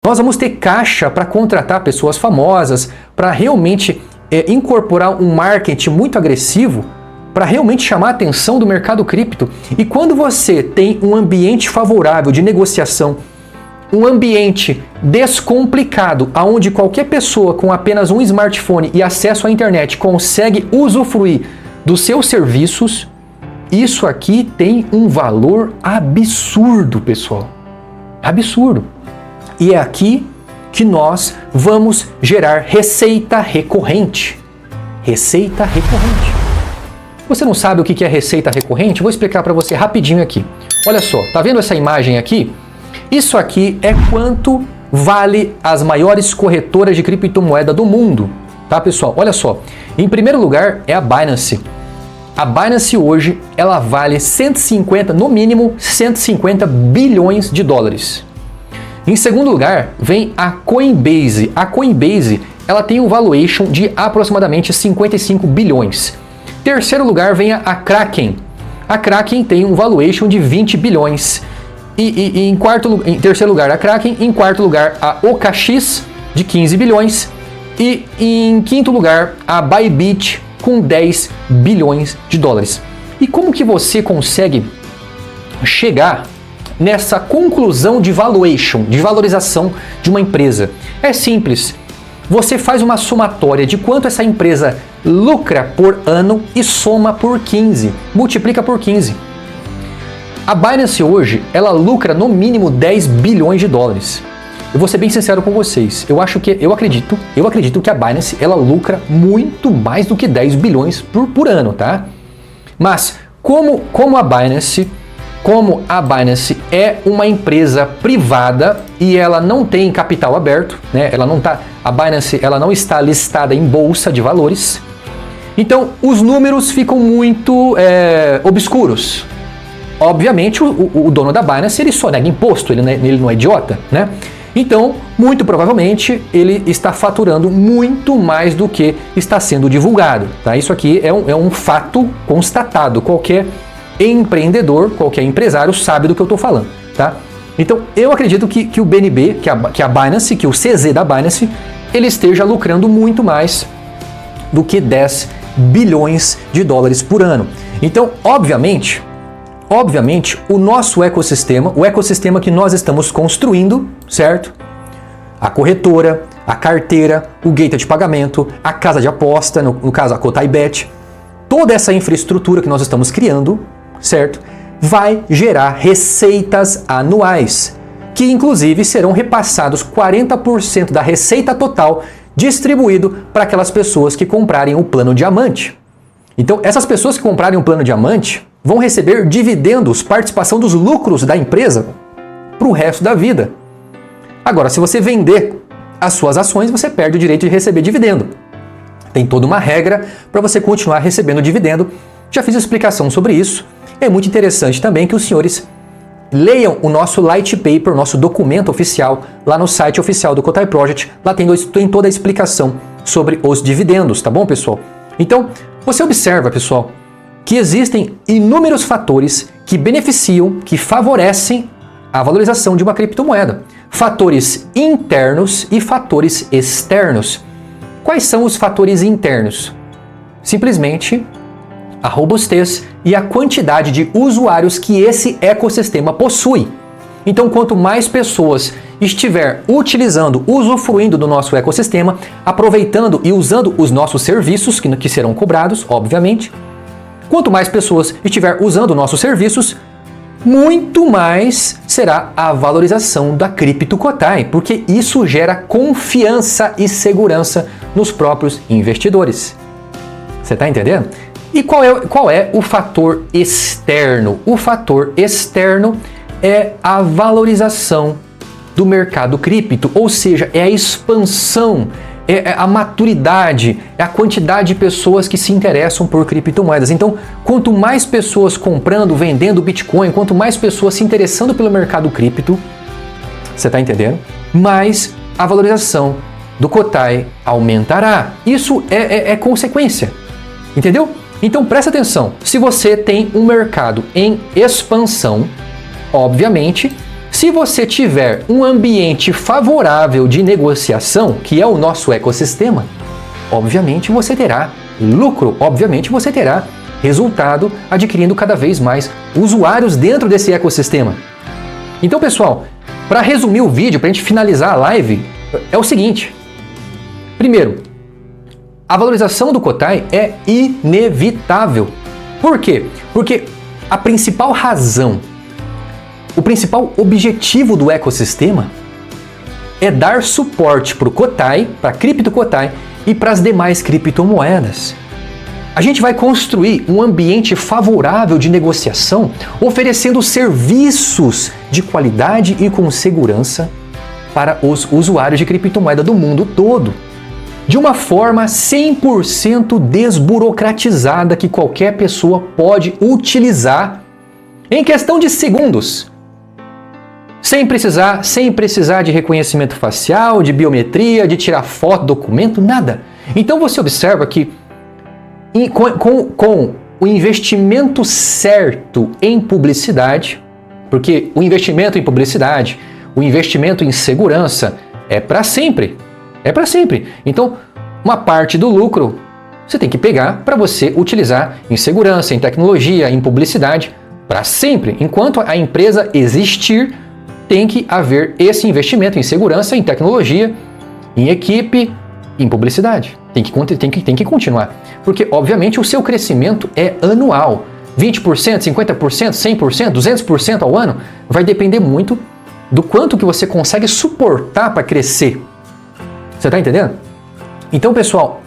Nós vamos ter caixa para contratar pessoas famosas, para realmente incorporar um marketing muito agressivo, para realmente chamar a atenção do mercado cripto. E quando você tem um ambiente favorável de negociação, um ambiente descomplicado, onde qualquer pessoa com apenas um smartphone e acesso à internet consegue usufruir dos seus serviços, isso aqui tem um valor absurdo, pessoal. Absurdo. E é aqui que nós vamos gerar receita recorrente. Receita recorrente. Você não sabe o que é receita recorrente? Vou explicar para você rapidinho aqui. Olha só, tá vendo essa imagem aqui? Isso aqui é quanto vale as maiores corretoras de criptomoeda do mundo, tá, pessoal? Olha só, em primeiro lugar é a Binance. A Binance hoje, ela vale 150, no mínimo 150 bilhões de dólares. Em segundo lugar, vem a Coinbase. A Coinbase, ela tem um valuation de aproximadamente 55 bilhões. Terceiro lugar, vem a Kraken. A Kraken tem um valuation de 20 bilhões. E em terceiro lugar, a Kraken. Em quarto lugar, a OKX, de 15 bilhões. E em quinto lugar, a Bybit, com 10 bilhões de dólares. E como que você consegue chegar nessa conclusão de valuation, de valorização de uma empresa? É simples. Você faz uma somatória de quanto essa empresa lucra por ano e soma por 15, multiplica por 15. A Binance hoje, ela lucra no mínimo 10 bilhões de dólares. Eu vou ser bem sincero com vocês, eu acredito que a Binance, ela lucra muito mais do que 10 bilhões por ano, tá? Mas como a Binance é uma empresa privada e ela não tem capital aberto, né? A Binance, ela não está listada em bolsa de valores. Então, os números ficam muito obscuros. Obviamente, o dono da Binance, ele só nega imposto, ele não é idiota, né? Então, muito provavelmente, ele está faturando muito mais do que está sendo divulgado, tá? Isso aqui é um fato constatado. Qualquer empreendedor, qualquer empresário sabe do que eu estou falando, tá? Então, eu acredito que o BNB, que a Binance, que o CZ da Binance, ele esteja lucrando muito mais do que 10 bilhões de dólares por ano. Então, obviamente, o nosso ecossistema, o ecossistema que nós estamos construindo, certo? A corretora, a carteira, o gateway de pagamento, a casa de aposta, no caso a Cotaibet, toda essa infraestrutura que nós estamos criando, certo? Vai gerar receitas anuais, que inclusive serão repassados 40% da receita total distribuído para aquelas pessoas que comprarem o plano diamante. Então, essas pessoas que comprarem o plano diamante vão receber dividendos, participação dos lucros da empresa para o resto da vida. Agora, se você vender as suas ações, você perde o direito de receber dividendo. Tem toda uma regra para você continuar recebendo dividendo. Já fiz explicação sobre isso. É muito interessante também que os senhores leiam o nosso Light Paper, o nosso documento oficial, lá no site oficial do Cotai Project. Lá tem toda a explicação sobre os dividendos, tá bom, pessoal? Então, você observa, pessoal, que existem inúmeros fatores que beneficiam, que favorecem a valorização de uma criptomoeda. Fatores internos e fatores externos. Quais são os fatores internos? Simplesmente a robustez e a quantidade de usuários que esse ecossistema possui. Então, quanto mais pessoas estiver utilizando, usufruindo do nosso ecossistema, aproveitando e usando os nossos serviços, que serão cobrados, obviamente, quanto mais pessoas estiver usando nossos serviços, muito mais será a valorização da Crypto Cotai, porque isso gera confiança e segurança nos próprios investidores. Você está entendendo? E qual é o fator externo? O fator externo é a valorização do mercado cripto, ou seja, é a expansão, é a maturidade, é a quantidade de pessoas que se interessam por criptomoedas. Então, quanto mais pessoas comprando, vendendo Bitcoin, quanto mais pessoas se interessando pelo mercado cripto, você está entendendo? Mais a valorização do Cotai aumentará. Isso é consequência, entendeu? Então, presta atenção. Se você tem um mercado em expansão, obviamente, se você tiver um ambiente favorável de negociação, que é o nosso ecossistema, obviamente você terá lucro, obviamente você terá resultado adquirindo cada vez mais usuários dentro desse ecossistema. Então, pessoal, para resumir o vídeo, para a gente finalizar a live, é o seguinte. Primeiro, a valorização do Cotai é inevitável. Por quê? Porque a principal razão, o principal objetivo do ecossistema é dar suporte para o Cotai, para a Cripto Cotai e para as demais criptomoedas. A gente vai construir um ambiente favorável de negociação, oferecendo serviços de qualidade e com segurança para os usuários de criptomoeda do mundo todo, de uma forma 100% desburocratizada que qualquer pessoa pode utilizar em questão de segundos, sem precisar de reconhecimento facial, de biometria, de tirar foto, documento, nada. Então você observa que com o investimento certo em publicidade, porque o investimento em publicidade, o investimento em segurança é para sempre. É para sempre. Então, uma parte do lucro você tem que pegar para você utilizar em segurança, em tecnologia, em publicidade, para sempre. Enquanto a empresa existir, tem que haver esse investimento em segurança, em tecnologia, em equipe, em publicidade. Tem que continuar. Porque, obviamente, o seu crescimento é anual. 20%, 50%, 100%, 200% ao ano vai depender muito do quanto que você consegue suportar para crescer. Você está entendendo? Então, pessoal,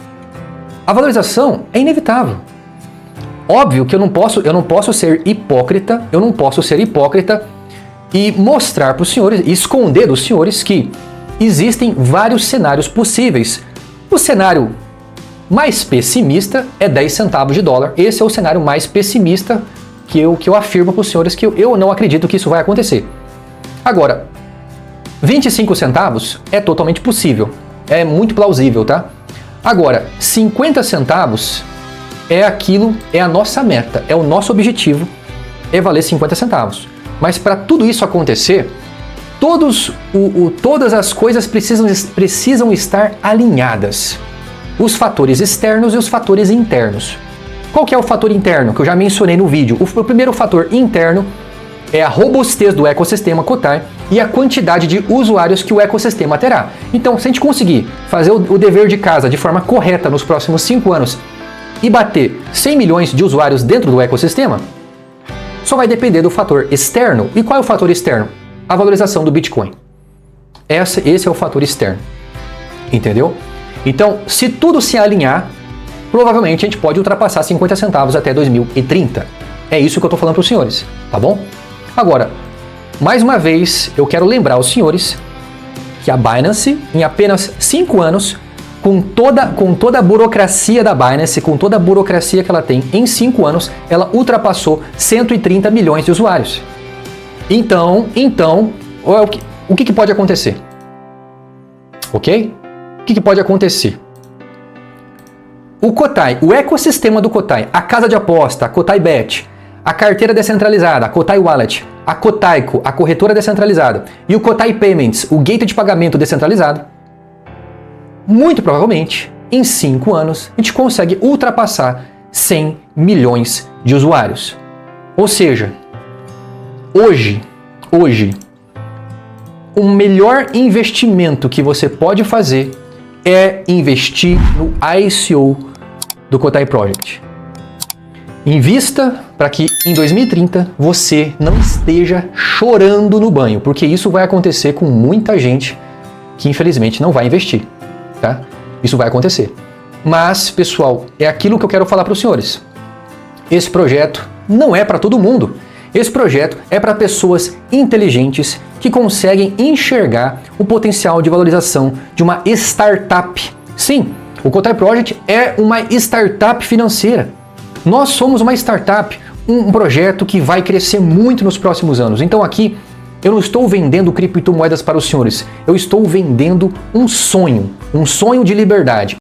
a valorização é inevitável. Óbvio que eu não posso ser hipócrita e mostrar para os senhores, e esconder dos senhores que existem vários cenários possíveis. O cenário mais pessimista é 10 centavos de dólar. Esse é o cenário mais pessimista que eu afirmo para os senhores que eu não acredito que isso vai acontecer. Agora, 25 centavos é totalmente possível. É muito plausível, tá? Agora, 50 centavos é a nossa meta, é o nosso objetivo, é valer 50 centavos. Mas para tudo isso acontecer, todas as coisas precisam estar alinhadas. Os fatores externos e os fatores internos. Qual que é o fator interno que eu já mencionei no vídeo? O primeiro fator interno é a robustez do ecossistema Cotai e a quantidade de usuários que o ecossistema terá. Então, se a gente conseguir fazer o dever de casa de forma correta nos próximos 5 anos e bater 100 milhões de usuários dentro do ecossistema, só vai depender do fator externo. E qual é o fator externo? A valorização do Bitcoin. Esse é o fator externo. Entendeu? Então, se tudo se alinhar, provavelmente a gente pode ultrapassar 50 centavos até 2030. É isso que eu estou falando para os senhores, tá bom? Agora, mais uma vez, eu quero lembrar aos senhores que a Binance, em apenas 5 anos, com toda a burocracia da Binance, com toda a burocracia que ela tem, em 5 anos, ela ultrapassou 130 milhões de usuários. Então, o que pode acontecer? Ok? O que pode acontecer? O Cotai, o ecossistema do Cotai, a casa de aposta, a Cotai Bet, a carteira descentralizada, a Cotai Wallet, a Cotaico, a corretora descentralizada, e o Cotai Payments, o gateway de pagamento descentralizado, muito provavelmente, em 5 anos, a gente consegue ultrapassar 100 milhões de usuários. Ou seja, hoje, o melhor investimento que você pode fazer é investir no ICO do Cotai Project. Invista para que em 2030 você não esteja chorando no banho, porque isso vai acontecer com muita gente que infelizmente não vai investir, tá? Isso vai acontecer. Mas, pessoal, é aquilo que eu quero falar para os senhores. Esse projeto não é para todo mundo. Esse projeto é para pessoas inteligentes que conseguem enxergar o potencial de valorização de uma startup. Sim, o Cotai Project é uma startup financeira. Nós somos uma startup, um projeto que vai crescer muito nos próximos anos. Então aqui eu não estou vendendo criptomoedas para os senhores, eu estou vendendo um sonho de liberdade.